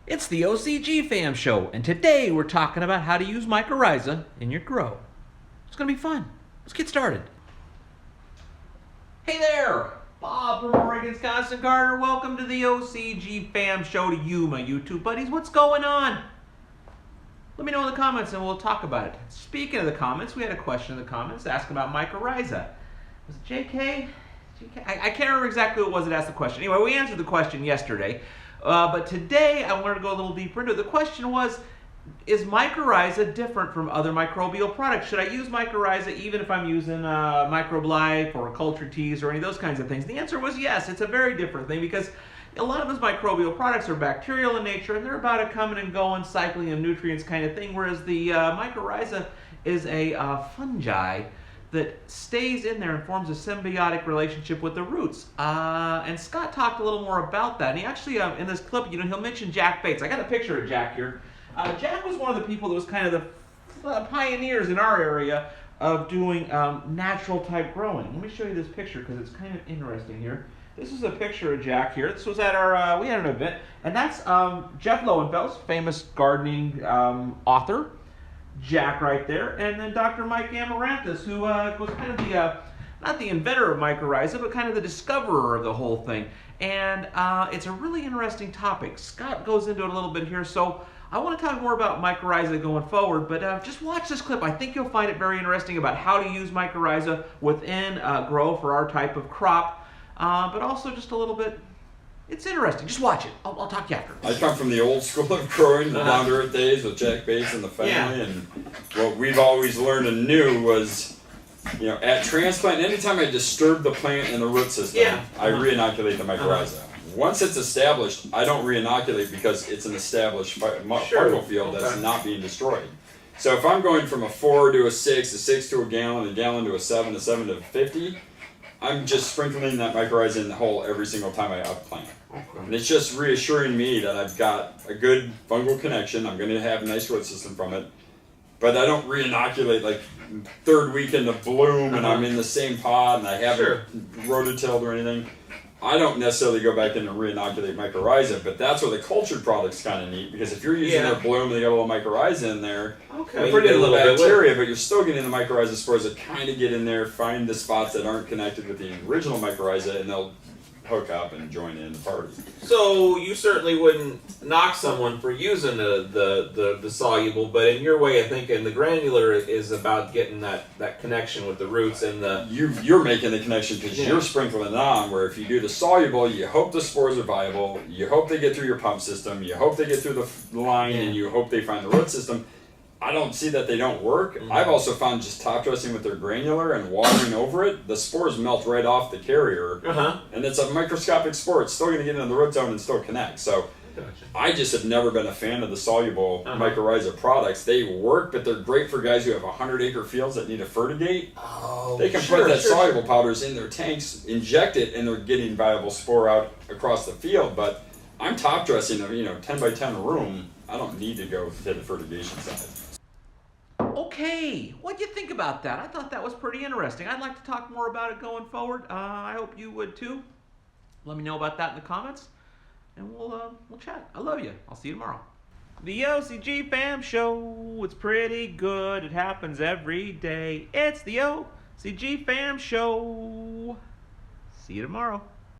It's the OCGFAM show, and today we're talking about how to use mycorrhiza in your grow. It's going to be fun. Let's get started. Hey there! Bob from Oregon's Constant Gardener. Welcome to the OCGFAM show to you, my YouTube buddies. What's going on? Let me know in the comments and we'll talk about it. Speaking of the comments, we had a question in the comments asking about mycorrhiza. Was it JK? I can't remember exactly what it was that asked the question. Anyway, we answered the question yesterday. But today I wanted to go a little deeper into it. The question was, is mycorrhiza different from other microbial products? Should I use mycorrhiza even if I'm using microbe or culture teas or any of those kinds of things? The answer was yes. It's a very different thing because a lot of those microbial products are bacterial in nature and they're about a coming and going, cycling of nutrients kind of thing, whereas the mycorrhiza is a fungi that stays in there and forms a symbiotic relationship with the roots. And Scott talked a little more about that. And he actually, in this clip, he'll mention Jack Bates. I got a picture of Jack here. Jack was one of the people that was kind of the pioneers in our area of doing natural type growing. Let me show you this picture because it's kind of interesting here. This is a picture of Jack here. This was at our, we had an event, and that's Jeff Lowenfels, famous gardening author. Jack right there, and then Dr. Mike Amaranthus, who was kind of the, not the inventor of mycorrhiza, but kind of the discoverer of the whole thing. And it's a really interesting topic. Scott goes into it a little bit here, so I want to talk more about mycorrhiza going forward, but just watch this clip. I think you'll find it very interesting about how to use mycorrhiza within grow for our type of crop, but also just a little bit. It's interesting. Just watch it. I'll talk to you after. I come from the old school of growing, the down to earth days with Jack Bates and the family, and what we've always learned and knew was, at transplant, anytime I disturb the plant in the root system, I re-inoculate the mycorrhiza. Once it's established, I don't re-inoculate because it's an established particle field that's not being destroyed. So if I'm going from a 4 to a 6, a 6 to a gallon to a 7 to 50, I'm just sprinkling that mycorrhiza in the hole every single time I upplant. And it's just reassuring me that I've got a good fungal connection. I'm going to have a nice root system from it. But I don't re-inoculate like third week in the bloom and I'm in the same pod and I haven't rototilled or anything. I don't necessarily go back in and re-inoculate mycorrhiza, but that's where the cultured product's kind of neat, because if you're using their bloom and they got a little mycorrhiza in there, you're putting in a little bacteria, but you're still getting the mycorrhiza spores that kind of get in there, find the spots that aren't connected with the original mycorrhiza, and they'll hook up and join in the party. So you certainly wouldn't knock someone for using the soluble, but in your way of thinking, the granular is about getting that connection with the roots and the... You're making the connection because you're sprinkling it on, where if you do the soluble, you hope the spores are viable, you hope they get through your pump system, you hope they get through the line, and you hope they find the root system. I don't see that they don't work. I've also found just top dressing with their granular and watering over it, the spores melt right off the carrier. And it's a microscopic spore. It's still going to get into the root zone and still connect. So I just have never been a fan of the soluble mycorrhiza products. They work, but they're great for guys who have 100-acre fields that need to fertigate. They can put that soluble powders in their tanks, inject it, and they're getting viable spore out across the field. But I'm top dressing a 10 by 10 room. I don't need to go to the fertigation side. Okay, what'd you think about that? I thought that was pretty interesting. I'd like to talk more about it going forward. I hope you would too. Let me know about that in the comments, and we'll chat. I love you. I'll see you tomorrow. The OCGFAM show. It's pretty good. It happens every day. It's the OCGFAM show. See you tomorrow.